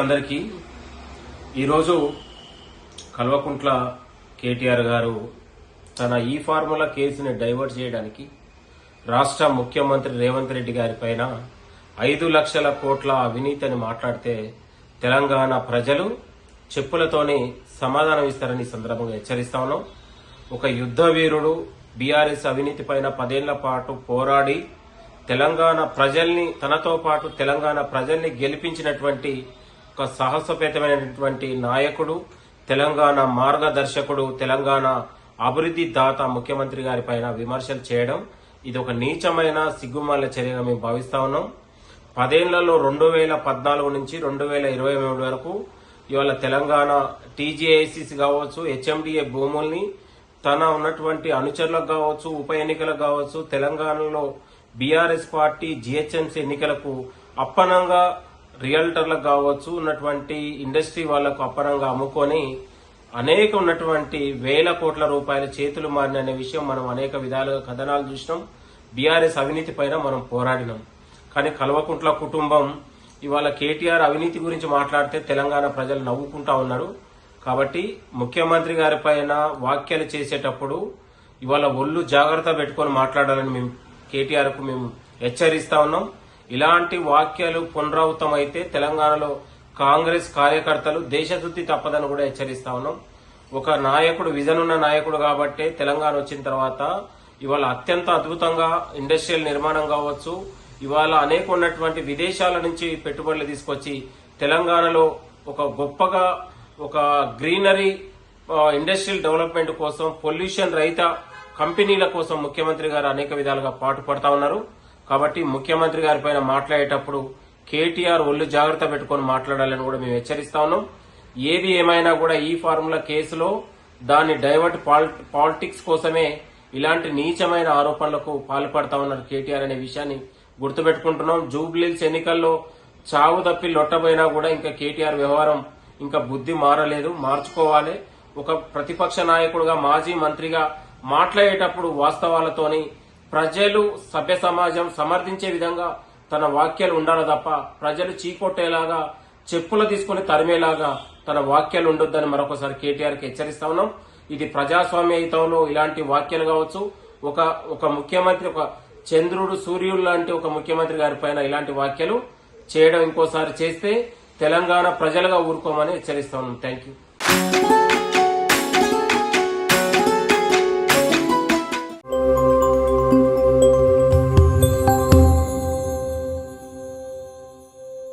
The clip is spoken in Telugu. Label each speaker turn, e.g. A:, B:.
A: అందరికీ. ఈరోజు కల్వకుంట్ల కేటీఆర్ గారు తన ఈ ఫార్ములా కేసుని డైవర్ట్ చేయడానికి రాష్ట్ర ముఖ్యమంత్రి రేవంత్ రెడ్డి గారి పైన 5 లక్షల కోట్ల అవినీతిని మాట్లాడితే తెలంగాణ ప్రజలు చెప్పులతోనే సమాధానం ఇస్తారని సందర్భంగా హెచ్చరిస్తా ఉన్నాం. ఒక యుద్ధ వీరుడు బీఆర్ఎస్ అవినీతి పైన 10 ఏళ్ల పాటు పోరాడి తెలంగాణ ప్రజల్ని తనతో పాటు తెలంగాణ ప్రజల్ని గెలిపించినటువంటి ఒక సాహసోపేతమైనటువంటి నాయకుడు, తెలంగాణ మార్గదర్శకుడు, తెలంగాణ అభివృద్ధి దాత ముఖ్యమంత్రి గారి పైన విమర్శలు చేయడం ఇది ఒక నీచమైన సిగ్గుమాల చర్యగా మేము భావిస్తా ఉన్నాం. 10 ఏళ్లలో 2014 నుంచి 2023 వరకు ఇవాళ తెలంగాణ టీజీఐసీసీ కావచ్చు, హెచ్ఎండిఏ భూముల్ని తన ఉన్నటువంటి అనుచరులకు కావచ్చు, ఉప ఎన్నికలకు కావచ్చు, తెలంగాణలో బీఆర్ఎస్ పార్టీ జీహెచ్ఎంసీ ఎన్నికలకు అప్పనంగా రియల్టర్లకు కావచ్చు, ఉన్నటువంటి ఇండస్ట్రీ వాళ్లకు అప్పనంగా అమ్ముకొని అనేక ఉన్నటువంటి వేల కోట్ల రూపాయల చేతులు మారిన అనే విషయం మనం అనేక విధాలుగా కథనాలు చూసినాం. బీఆర్ఎస్ అవినీతి పైన మనం పోరాడినాం. కానీ కల్వకుంట్ల కుటుంబం ఇవాళ కేటీఆర్ అవినీతి గురించి మాట్లాడితే తెలంగాణ ప్రజలు నవ్వుకుంటా ఉన్నారు. కాబట్టి ముఖ్యమంత్రి గారి పైన వ్యాఖ్యలు చేసేటప్పుడు ఇవాళ ఒళ్ళు జాగ్రత్త పెట్టుకొని మాట్లాడాలని మేము కేటీఆర్ కు మేము హెచ్చరిస్తా ఉన్నాం. ఇలాంటి వాక్యాలు పునరావృతం అయితే తెలంగాణలో కాంగ్రెస్ కార్యకర్తలు దేశశుద్ధి తప్పదని కూడా హెచ్చరిస్తా ఉన్నాం. ఒక నాయకుడు విజన్ ఉన్న నాయకుడు కాబట్టే తెలంగాణ వచ్చిన తర్వాత ఇవాళ అత్యంత అద్భుతంగా ఇండస్ట్రియల్ నిర్మాణం కావచ్చు, ఇవాళ అనేక ఉన్నటువంటి విదేశాల నుంచి పెట్టుబడులు తీసుకొచ్చి తెలంగాణలో ఒక గొప్పగా ఒక గ్రీనరీ ఇండస్ట్రియల్ డెవలప్మెంట్ కోసం, పొల్యూషన్ రహిత కంపెనీల కోసం ముఖ్యమంత్రి గారు అనేక విధాలుగా పాటుపడతా ఉన్నారు. కాబట్టి ముఖ్యమంత్రి గారి పైన మాట్లాడేటప్పుడు కేటీఆర్ ఒళ్ళు జాగ్రత్త పెట్టుకుని మాట్లాడాలని కూడా మేము హెచ్చరిస్తా ఉన్నాం. ఏది ఏమైనా కూడా ఈ ఫార్ములా కేసులో దాన్ని డైవర్ట్ పాలిటిక్స్ కోసమే ఇలాంటి నీచమైన ఆరోపణలకు పాల్పడతా ఉన్నారు కేటీఆర్ అనే విషయాన్ని గుర్తుపెట్టుకుంటున్నాం. జూబ్లీహిల్స్ ఎన్నికల్లో చావు తప్పి లొట్టబోయినా కూడా ఇంకా కేటీఆర్ వ్యవహారం ఇంకా బుద్ధి మారలేదు, మార్చుకోవాలి. ఒక ప్రతిపక్ష నాయకుడుగా, మాజీ మంత్రిగా మాట్లాడేటప్పుడు వాస్తవాలతోని ప్రజలు, సభ్య సమాజం సమర్థించే విధంగా తన వాక్యాలు ఉండాలి తప్ప ప్రజలు చీకొట్టేలాగా, చెప్పులు తీసుకుని తరిమేలాగా తన వాక్యాలు ఉండొద్దని మరొకసారి కేటీఆర్ కి హెచ్చరిస్తా ఉన్నాం. ఇది ప్రజాస్వామ్యయుతంలో ఇలాంటి వాక్యాలు కావచ్చు, ఒక ముఖ్యమంత్రి, ఒక చంద్రుడు సూర్యుడు లాంటి ఒక ముఖ్యమంత్రి గారి పైన ఇలాంటి వాక్యాలు చేయడం ఇంకోసారి చేస్తే తెలంగాణ ప్రజలుగా ఊరుకోమని హెచ్చరిస్తా ఉన్నాం. Thank you.